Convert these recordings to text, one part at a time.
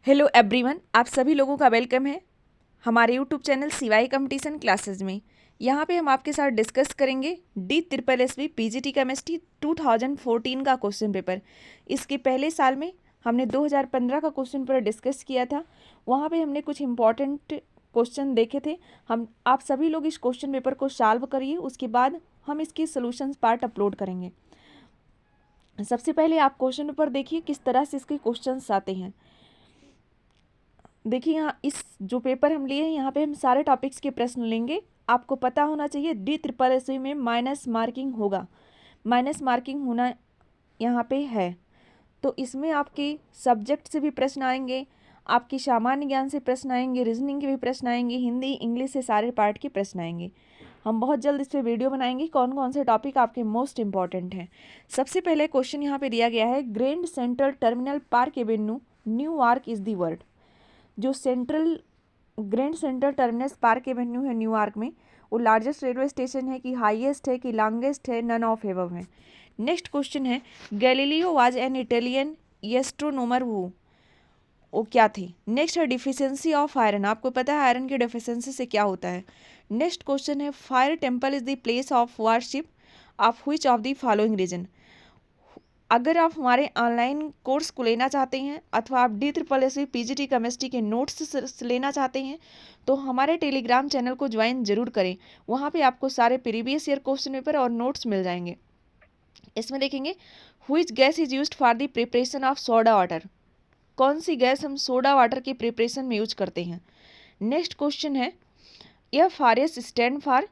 Hello everyone, आप सभी लोगों का वेलकम है हमारे यूट्यूब चैनल सिवाई कंपटीशन क्लासेस में। यहाँ पे हम आपके साथ डिस्कस करेंगे DSSB पीजीटी केमिस्ट्री 2014 का क्वेश्चन पेपर। इसके पहले साल में हमने 2015 का क्वेश्चन पेपर डिस्कस किया था। वहाँ पे हमने कुछ इम्पॉर्टेंट क्वेश्चन देखे थे। आप सभी लोग इस क्वेश्चन पेपर को सॉल्व करिए, उसके बाद हम इसकी सोल्यूशंस पार्ट अपलोड करेंगे। सबसे पहले आप क्वेश्चन पेपर देखिए किस तरह से इसके क्वेश्चंस आते हैं। देखिए यहाँ इस जो पेपर हम लिए हैं यहाँ पे हम सारे टॉपिक्स के प्रश्न लेंगे। आपको पता होना चाहिए DSSB में माइनस मार्किंग होगा, माइनस मार्किंग होना यहाँ पे है। तो इसमें आपके सब्जेक्ट से भी प्रश्न आएंगे, आपके सामान्य ज्ञान से प्रश्न आएंगे, रीजनिंग के भी प्रश्न आएंगे, हिंदी इंग्लिश से सारे पार्ट के प्रश्न आएंगे। हम बहुत जल्द इस पर वीडियो बनाएंगे कौन कौन से टॉपिक आपके मोस्ट इंपॉर्टेंट हैं। सबसे पहले क्वेश्चन यहाँ पे दिया गया है, Grand Central Terminal Park Avenue New York is the word. जो Grand Central Terminus Park Avenue है न्यूयॉर्क में, वो लार्जेस्ट रेलवे स्टेशन है कि हाईएस्ट है कि लॉन्गेस्ट है, नन ऑफ एबव है। नेक्स्ट क्वेश्चन है, Galileo was an Italian astronomer वो क्या थे। नेक्स्ट है डिफिशियंसी ऑफ आयरन, आपको पता है आयरन की डिफिशियंसी से क्या होता है। नेक्स्ट क्वेश्चन है, fire temple is the place of worship of which of the following region. अगर आप हमारे ऑनलाइन कोर्स को लेना चाहते हैं अथवा आप DSSB पीजीटी केमिस्ट्री के नोट्स लेना चाहते हैं तो हमारे टेलीग्राम चैनल को ज्वाइन जरूर करें। वहाँ पे आपको सारे प्रीवियस ईयर क्वेश्चन पेपर और नोट्स मिल जाएंगे। इसमें देखेंगे, which gas is used for the preparation of soda water. कौन सी गैस हम सोडा वाटर की प्रिपरेशन में यूज करते हैं। नेक्स्ट क्वेश्चन है, FRS stand for.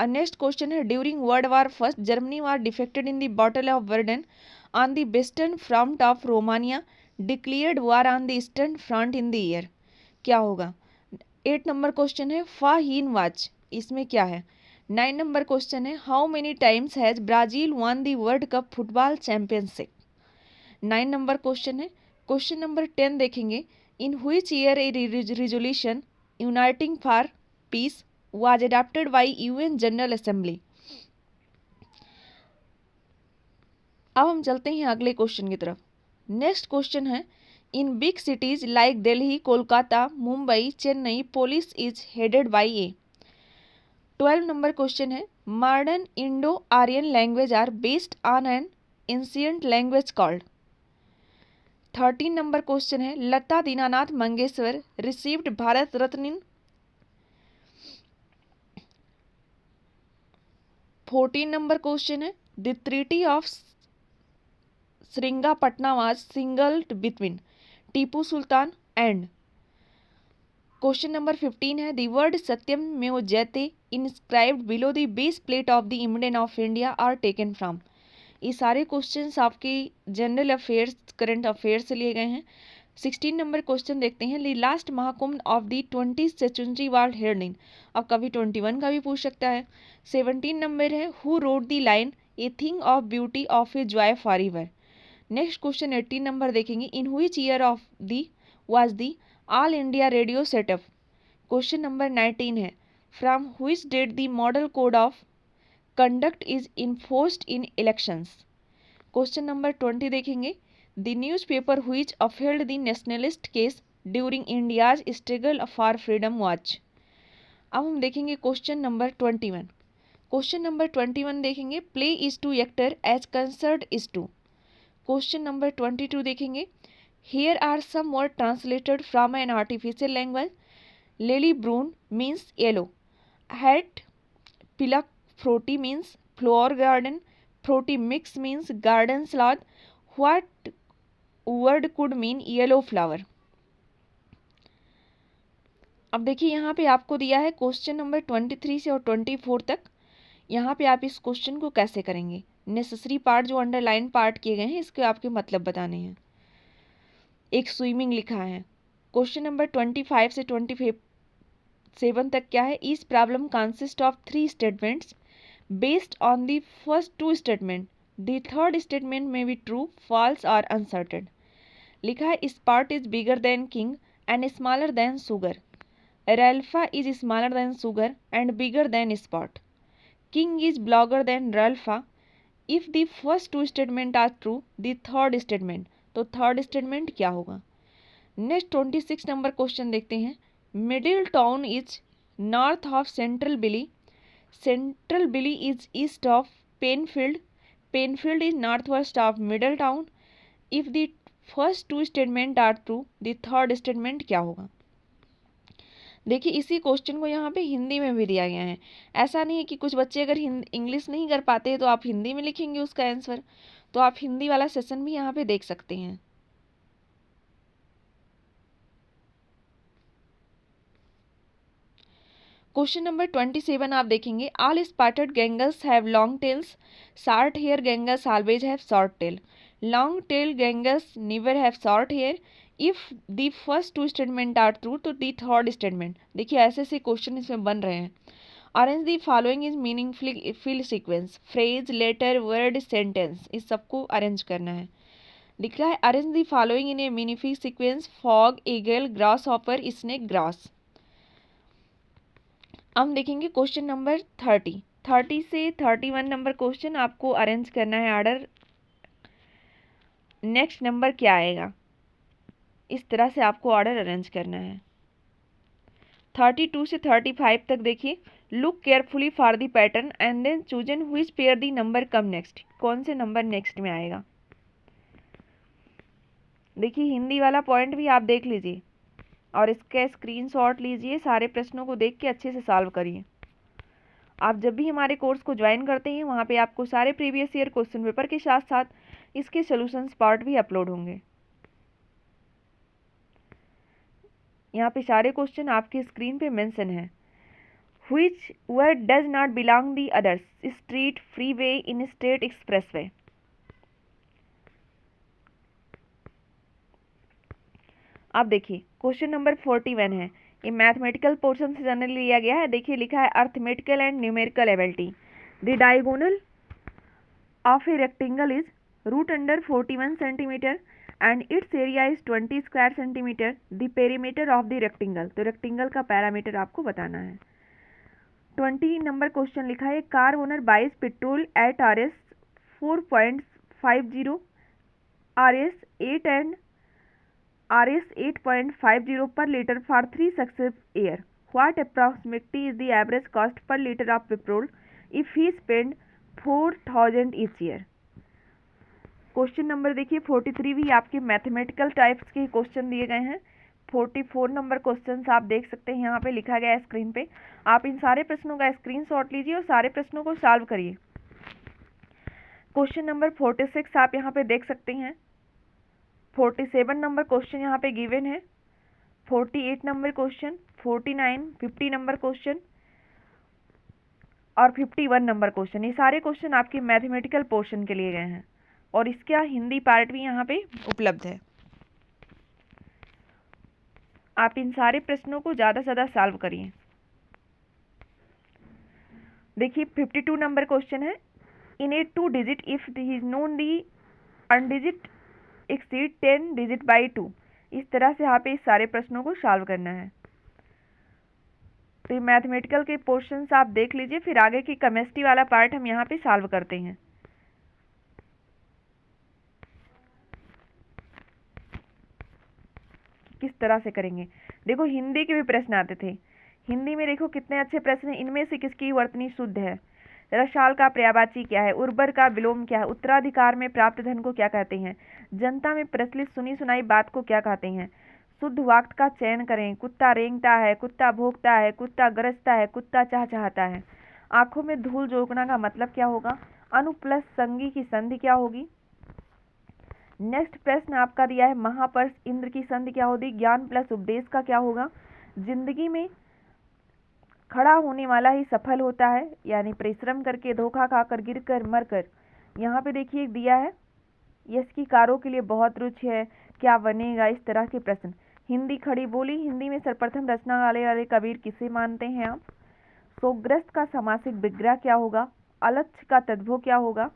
Next question है, during world war first Germany war defected in the battle of Verdun on the western front of Romania declared war on the eastern front in the year. क्या होगा। 8 number question है, फाहीन watch, इसमें क्या है। 9 number question है, how many times has Brazil one the world cup football championship. 9 number question है। Question number 10 देखेंगे, in which year A resolution uniting for piece was adopted by UN general assembly. अब हम चलते हैं अगले question की तरफ। नेक्स्ट क्वेश्चन है, in big cities like Delhi, Kolkata, Mumbai, Chennai, police is headed by a. 12 number question है, modern Indo Aryan language are based on an ancient language called. 13 number question है, Lata Dinanath Mangeshkar received Bharat Ratna in. 14 number question है, the treaty of Srirangapatnam was singled between Tipu Sultan and. Question number 15 है, the word Satyameva Jayate inscribed below the base plate of the image of India are taken from. ये सारे questions आपके general affairs current affairs से लिए गए हैं। 16 number question देखते हैं, the last Mahakumbh of the 20th century was held in. अब कभी 21 का भी पूछ सकता है। 17 नंबर है, who wrote the line a thing of beauty of a joy forever एवर। नेक्स्ट क्वेश्चन 18 नंबर देखेंगे, in which year of the was the All India Radio setup. Question number 19 है, from which date the model code of conduct is enforced in elections. Question number 20 देखेंगे, the newspaper which upheld the nationalist case during India's struggle for freedom watch. अब हम देखेंगे question number 21। Question number 21 देखेंगे, play is to actor as concert is to. Question number 22 देखेंगे, here are some word translated from an artificial language. Lily broon means yellow, hat pilak froti means floor garden, froti mix means garden salad, what word could mean yellow flower. अब देखिए यहाँ पे आपको दिया है question number 23 से और 24 तक। यहाँ पे आप इस क्वेश्चन को कैसे करेंगे। नेसेसरी पार्ट जो अंडरलाइन पार्ट किए गए हैं इसके आपके मतलब बताने हैं। एक स्विमिंग लिखा है। क्वेश्चन नंबर 25 से 27 तक क्या है, इस problem consist of 3 statements based on the first 2 statement the third statement में बी ट्रू, फॉल्स और अनसर्टेन। लिखा है, spot is bigger than king and smaller than sugar. Ralfa is smaller than sugar and bigger than spot. King is blogger than ralfa. If the first 2 statement are true the third statement, तो third statement क्या होगा। Next 26 number question देखते हैं। Middle Town is north of Central Billy, Central Billy is east of Penfield, Penfield is north west of Middle Town. If the first two statement are true, the third statement क्या होगा। देखिए इसी question को यहाँ पे हिंदी में भी दिया गया है। ऐसा नहीं है कि कुछ बच्चे अगर इंग्लिश नहीं कर पाते तो आप हिंदी में लिखेंगे उसका आंसर, तो आप हिंदी वाला सेशन भी यहाँ पे देख सकते हैं। क्वेश्चन नंबर 27 आप देखेंगे। All spotted gangs have long tails, short hair gangs always have short tail, long tail gangs never have short hair. If the first two statement are true तो द थर्ड स्टेटमेंट। देखिए ऐसे ऐसे question इसमें बन रहे हैं। Arrange the following is meaningful fill sequence, phrase, letter, word, sentence, इस सबको अरेंज करना है। लिखा है arrange the following in a meaningful sequence, fog, eagle, grass hopper, snake, grass. हम देखेंगे क्वेश्चन नंबर 30 से 31 नंबर क्वेश्चन आपको अरेंज करना है ऑर्डर। नेक्स्ट नंबर क्या आएगा, इस तरह से आपको ऑर्डर अरेंज करना है। 32 से 35 तक देखिए। Look carefully for the pattern and then chosen which pair the number come next, कौन से नंबर नेक्स्ट में आएगा। देखिए हिंदी वाला पॉइंट भी आप देख लीजिए और इसका स्क्रीनशॉट लीजिए, सारे प्रश्नों को देख के अच्छे से सॉल्व करिए। आप जब भी हमारे कोर्स को ज्वाइन करते हैं वहाँ पे आपको सारे प्रीवियस ईयर क्वेश्चन पेपर के साथ साथ इसके सॉल्यूशंस पार्ट भी अपलोड होंगे। यहाँ पे सारे क्वेश्चन आपकी स्क्रीन पे मेंशन है। Which word does not belong the others, street, free way, in state, express way. आप देखिए क्वेश्चन नंबर 41 है, ये मैथमेटिकल पोर्शन से जनरली लिया गया है। देखिए लिखा है arithmetical and numerical ability, the diagonal of a rectangle is root under 41 centimetre and its area is 20 square centimetre, the perimeter of the rectangle. तो रेक्टेंगल का पैरामीटर आपको बताना है। 20 नंबर क्वेश्चन लिखा है car owner buys petrol at RS 4.50, RS 8 and RS 8.50 per liter for 3 successive years. What approximately is the average cost per liter of petrol if he spend 4,000 each year? Question number देखिए 43 भी आपके mathematical types के question दिए गए हैं। 44 number question आप देख सकते हैं, यहाँ पे लिखा गया है स्क्रीन पे। आप इन सारे प्रश्नों का स्क्रीनशॉट लीजिए और सारे प्रश्नों को सॉल्व करिए। क्वेश्चन नंबर 46 आप यहाँ पे देख सकते हैं। 47 नंबर क्वेश्चन यहाँ पे गिवन है। 48 नंबर क्वेश्चन, 49, 50 नंबर क्वेश्चन और 51 नंबर क्वेश्चन, ये सारे क्वेश्चन आपके मैथमेटिकल पोर्शन के लिए गए हैं और इसका हिंदी पार्ट भी यहाँ पे उपलब्ध है। आप इन सारे प्रश्नों को ज़्यादा से ज़्यादा सॉल्व करिए। देखिए 52 नंबर क्वेश्चन है, in a 2 digit if is known the unit digit exceed 10 digit by 2। इस तरह से यहाँ पे इस सारे प्रश्नों को सॉल्व करना है। तो ये मैथमेटिकल के पोर्शंस आप देख लीजिए, फिर आगे की केमिस्ट्री वाला पार्ट हम यहाँ पे सॉल्व करते हैं। किस तरह से करेंगे, देखो हिंदी के भी प्रश्न आते थे। हिंदी में देखो कितने अच्छे प्रश्न हैं। इनमें से किसकी वर्तनी शुद्ध है, रसाल का पर्यायवाची क्या है, उर्वर का विलोम क्या है, उत्तराधिकार में प्राप्त धन को क्या कहते हैं, जनता में प्रचलित सुनी सुनाई बात को क्या कहते हैं, शुद्ध वाक्य का चयन करें। कुत्ता रेंगता है, कुत्ता भौंकता है, कुत्ता गरजता है, कुत्ता चहचहाता है। आंखों में धूल झोंकना का मतलब क्या होगा, अनु प्लस संगी की संधि क्या होगी। नेक्स्ट प्रश्न आपका दिया है महापर्ष इंद्र की संधि क्या होगी, ज्ञान प्लस उपदेश का क्या होगा। जिंदगी में खड़ा होने वाला ही सफल होता है, यानी परिश्रम करके, धोखा खाकर, गिरकर, मरकर। यहाँ पे देखिए दिया है यश की कारों के लिए बहुत रुचि है, क्या बनेगा, इस तरह के प्रश्न। हिंदी खड़ी बोली, हिंदी में सर्वप्रथम रचना वाले कबीर किसे मानते हैं आप। शोकग्रस्त का सामासिक विग्रह क्या होगा, अलक्ष्य का तद्भव क्या होगा।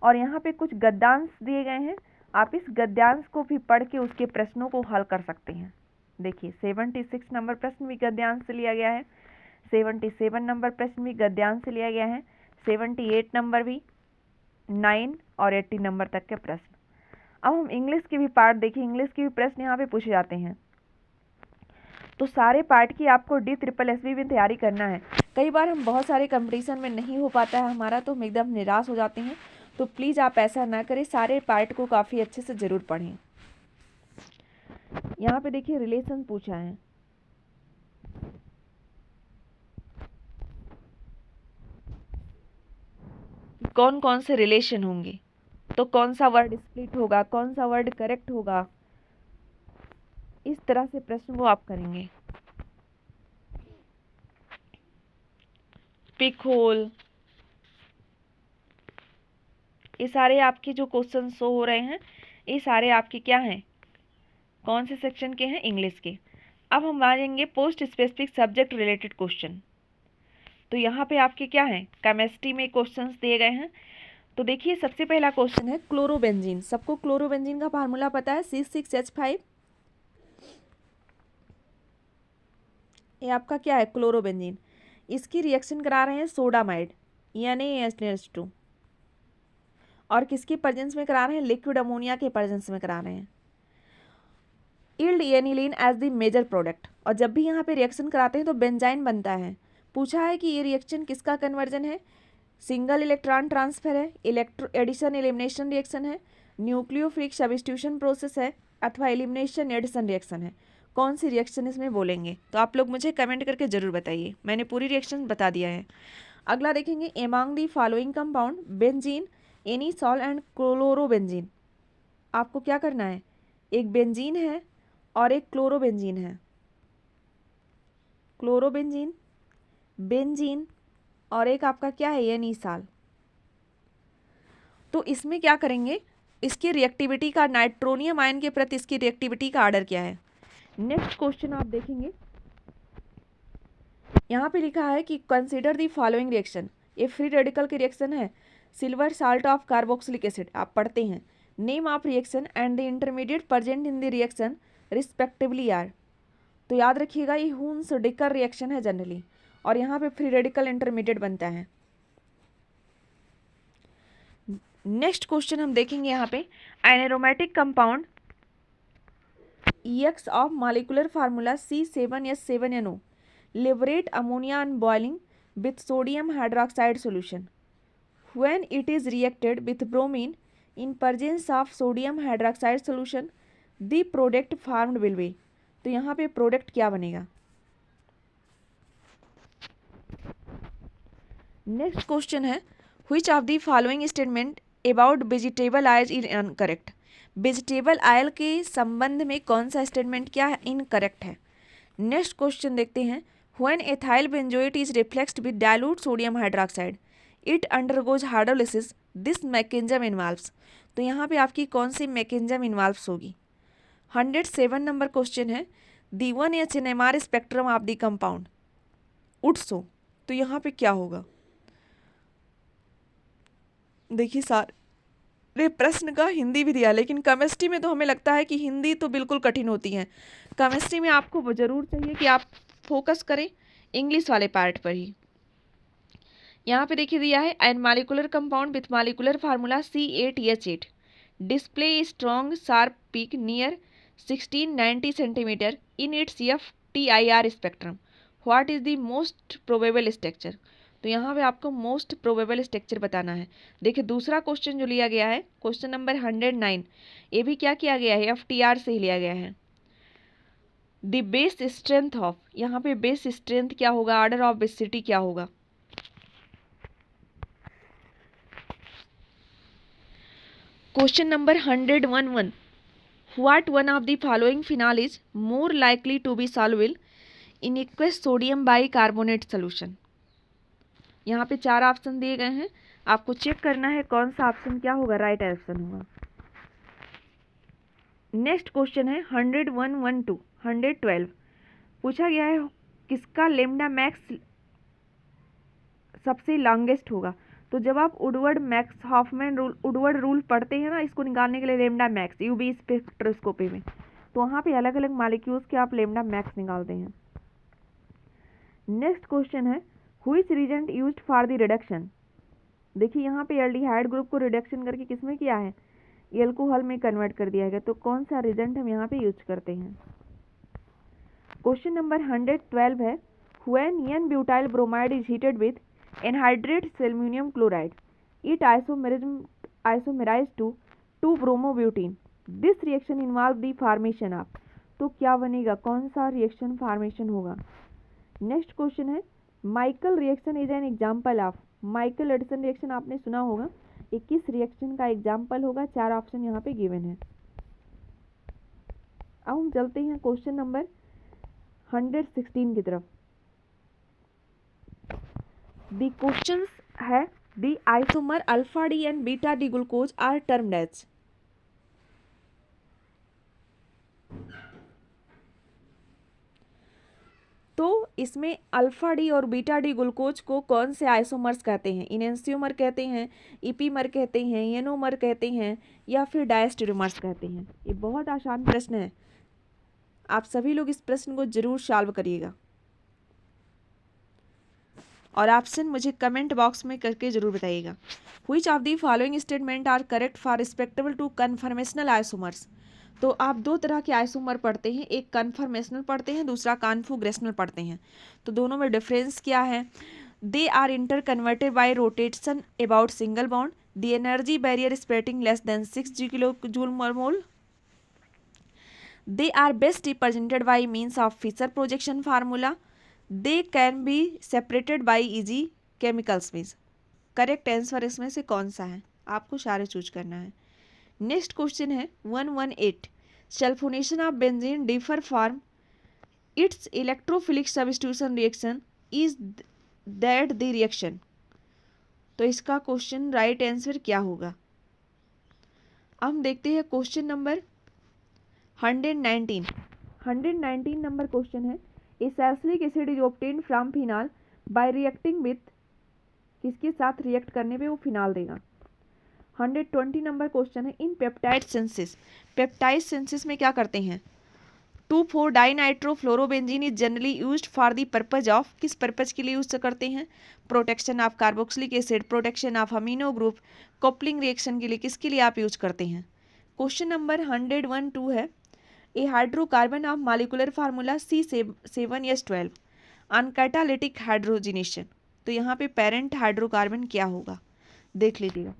और यहाँ पे कुछ गद्यांश दिए गए हैं, आप इस गद्यांश को भी पढ़ के उसके प्रश्नों को हल कर सकते हैं। देखिए 76 नंबर प्रश्न भी गद्यांश से लिया गया है, 77 नंबर प्रश्न भी गद्यांश से लिया गया है, 78 नंबर भी, 9 और 80 नंबर तक के प्रश्न। अब हम इंग्लिश के भी पार्ट देखिए, इंग्लिश के भी प्रश्न यहाँ पे पूछे जाते हैं। तो सारे पार्ट की आपको DSSB में तैयारी करना है। कई बार हम बहुत सारे कंपटीशन में नहीं हो पाता है हमारा, तो हम एकदम निराश हो जाते हैं। तो प्लीज़ आप ऐसा ना करें, सारे पार्ट को काफ़ी अच्छे से ज़रूर पढ़ें। यहाँ पे देखिए रिलेशन पूछा है। कौन कौन से रिलेशन होंगे, तो कौन सा वर्ड स्प्लिट होगा, कौन सा वर्ड करेक्ट होगा, इस तरह से प्रश्न को आप करेंगे। पिक होल, ये सारे आपके जो क्वेश्चन शो हो रहे हैं, ये सारे आपके क्या हैं, कौन से सेक्शन के हैं, इंग्लिश के। अब हम आ जाएंगे post specific subject related question. तो यहाँ पे आपके क्या हैं, केमिस्ट्री में क्वेश्चंस दिए गए हैं। तो देखिए सबसे पहला क्वेश्चन है क्लोरोबेंजीन। सबको क्लोरोबेंजीन का फार्मूला पता है, C6H5। ये आपका क्या है, क्लोरोबेंजीन। इसकी रिएक्शन करा रहे हैं सोडामाइड NaNH2, और किसके प्रेजेंस में करा रहे हैं, लिक्विड अमोनिया के प्रेजेंस में करा रहे हैं। Yield aniline as the major product, और जब भी यहाँ पे रिएक्शन कराते हैं तो बेंजाइन बनता है। पूछा है कि ये रिएक्शन किसका कन्वर्जन है, सिंगल इलेक्ट्रॉन ट्रांसफर है, इलेक्ट्रो एडिशन एलिमिनेशन रिएक्शन है, न्यूक्लियोफिलिक सब्स्टिट्यूशन प्रोसेस है, अथवा एलिमिनेशन एडिशन रिएक्शन है। कौन सी रिएक्शन इसमें बोलेंगे, तो आप लोग मुझे कमेंट करके जरूर बताइए। मैंने पूरी रिएक्शन बता दिया है। अगला देखेंगे, among the following compound benzene, anisole and chlorobenzene. आपको क्या करना है, एक बेंजीन है और एक क्लोरोबेंजीन है, क्लोरोबेंजीन, बेंजीन, और एक आपका क्या है, एनीसॉल। तो इसमें क्या करेंगे, इसकी रिएक्टिविटी का, नाइट्रोनियम आयन के प्रति इसकी रिएक्टिविटी का आर्डर क्या है। नेक्स्ट क्वेश्चन आप देखेंगे, यहाँ पे लिखा है कि कंसीडर दी फॉलोइंग रिएक्शन। ये फ्री रेडिकल की रिएक्शन है, silver salt of carboxylic acid. आप पढ़ते हैं, name of reaction and the intermediate present in the reaction respectively are. तो याद रखिएगा ये हुन्स डिकर रिएक्शन है जनरली, और यहाँ पे फ्री रेडिकल इंटरमीडिएट बनता है। नेक्स्ट क्वेश्चन हम देखेंगे यहाँ पे, an aromatic compound EX of molecular formula C7H7NO liberate ammonia on boiling with sodium hydroxide solution. When it is reacted with bromine in presence of sodium hydroxide solution, the product formed will be। तो यहाँ पे product क्या बनेगा। Next question है, which of the following statement about vegetable oil is incorrect। Vegetable oil के संबंध में कौन सा स्टेटमेंट क्या है, इनकरेक्ट है। नेक्स्ट क्वेश्चन देखते हैं, when ethyl benzoate is refluxed with dilute sodium hydroxide it undergoes hydrolysis, this mechanism involves. तो यहाँ पे आपकी कौन सी मैकेनिज्म इन्वॉल्व्स होगी। 107 नंबर क्वेश्चन है, the 1H NMR spectrum of the compound उट्सो। तो यहाँ पे क्या होगा, देखिए सारे प्रश्न का हिंदी भी दिया, लेकिन केमिस्ट्री में तो हमें लगता है कि हिंदी तो बिल्कुल कठिन होती है। केमिस्ट्री में आपको ज़रूर चाहिए कि आप फोकस करें इंग्लिश वाले पार्ट पर ही। यहाँ पे देखिए दिया है, an molecular compound with molecular formula C8H8 display strong sharp peak near 1690 centimetre in its FTIR spectrum, what is the most probable structure. तो यहाँ पे आपको मोस्ट प्रोबेबल स्ट्रक्चर बताना है। देखिए दूसरा क्वेश्चन जो लिया गया है, क्वेश्चन नंबर 109, ये भी क्या किया गया है, FTR से ही लिया गया है। द बेस स्ट्रेंथ ऑफ, यहाँ पे बेस स्ट्रेंथ क्या होगा, ऑर्डर ऑफ बेसिसिटी क्या होगा। Question number 111, what one of the following phenol is more likely to be soluble in aqueous sodium bicarbonate solution. यहाँ पे 4 ऑप्शन दिए गए हैं, आपको चेक करना है कौन सा ऑप्शन क्या होगा, राइट ऑप्शन होगा। नेक्स्ट क्वेश्चन है 112 पूछा गया है, किसका लेमडा मैक्स सबसे लॉन्गेस्ट होगा। तो जब आप Woodward max Hoffmann rule, Woodward rule पढ़ते हैं ना, इसको निकालने के लिए लेमडा मैक्स UV स्पेक्ट्रोस्कोपी में, तो वहाँ पे अलग अलग मॉलिक्यूल्स के आप लेमडा मैक्स निकालते हैं। नेक्स्ट क्वेश्चन है, which reagent used for the reduction. देखिए यहाँ पे एल्डिहाइड ग्रुप को रिडक्शन करके किसमें किया है, एल्कोहल में कन्वर्ट कर दिया गया। तो कौन सा रिजेंट हम यहाँ पे यूज करते हैं। क्वेश्चन नंबर 112 है, when n butyl bromide is heated with anhydrate aluminium chloride it isomerise to two bromobutene, this reaction involve the formation of. तो क्या बनेगा, कौन सा रिएक्शन फॉर्मेशन होगा। नेक्स्ट क्वेश्चन है, Michael reaction is an example of. Michael addition reaction आपने सुना होगा, ये किस रिएक्शन का एग्जाम्पल होगा। 4 ऑप्शन यहाँ पे गिवन है। अब हम चलते हैं क्वेश्चन नंबर 116 की तरफ। द क्वेश्चन है, the isomer alpha D and beta D glucose are termed as. तो इसमें अल्फा डी और बीटा डी ग्लूकोज को कौन से आइसोमर्स कहते हैं। इनेंसियोमर कहते हैं, इपीमर कहते हैं, एनोमर कहते हैं, या फिर डायस्टेरोमर्स कहते हैं। ये बहुत आसान प्रश्न है, आप सभी लोग इस प्रश्न को जरूर सॉल्व करिएगा और ऑप्शन मुझे कमेंट बॉक्स में करके जरूर बताइएगा। Which of the following statement are correct for respectable to conformational isomers. तो आप 2 तरह के आइसोमर पढ़ते हैं, एक कन्फर्मेशनल पढ़ते हैं, दूसरा कॉन्फिगरेशनल पढ़ते हैं। तो दोनों में डिफरेंस क्या है। They are inter converted by rotation about single bond, the energy barrier spreading less than 6 J/mol. They are best represented by means of Fisher projection formula. They can be separated by easy chemicals means. Correct answer इसमें से कौन सा है, आपको सारे choose करना है। Next question है 118, sulphonation of benzene differ from its electrophilic substitution reaction is that the reaction. तो इसका क्वेश्चन राइट आंसर क्या होगा। अब हम देखते हैं क्वेश्चन नंबर 119 नंबर क्वेश्चन है, a salicylic acid is obtained from phenol by reacting with, किसके साथ रिएक्ट करने पे वो फिनाल देगा। 120 नंबर क्वेश्चन है, in peptide synthesis, peptide synthesis में क्या करते हैं। Two four dinitrofluorobenzene is generally used for the purpose of, किस पर्पज के लिए यूज करते हैं। Protection of carboxylic acid, protection of amino group, coupling reaction के लिए, किसके लिए आप यूज करते हैं। क्वेश्चन नंबर 112 है, a hydrocarbon of molecular formula C7H12 on catalytic hydrogenation. तो यहाँ पे पेरेंट हाइड्रोकार्बन क्या होगा, देख लीजिएगा।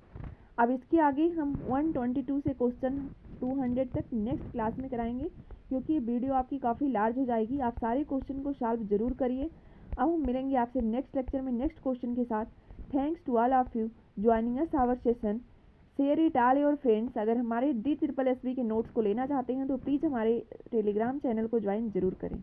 अब इसके आगे हम 122 से क्वेश्चन 200 तक नेक्स्ट क्लास में कराएंगे, क्योंकि वीडियो आपकी काफ़ी लार्ज हो जाएगी। आप सारे क्वेश्चन को सॉल्व जरूर करिए। अब हम मिलेंगे आपसे नेक्स्ट लेक्चर में नेक्स्ट क्वेश्चन के साथ। Thanks to all of you joining us our session. Share it all your friends. अगर हमारे DSSB के नोट्स को लेना चाहते हैं तो प्लीज़ हमारे टेलीग्राम चैनल को ज्वाइन जरूर करें।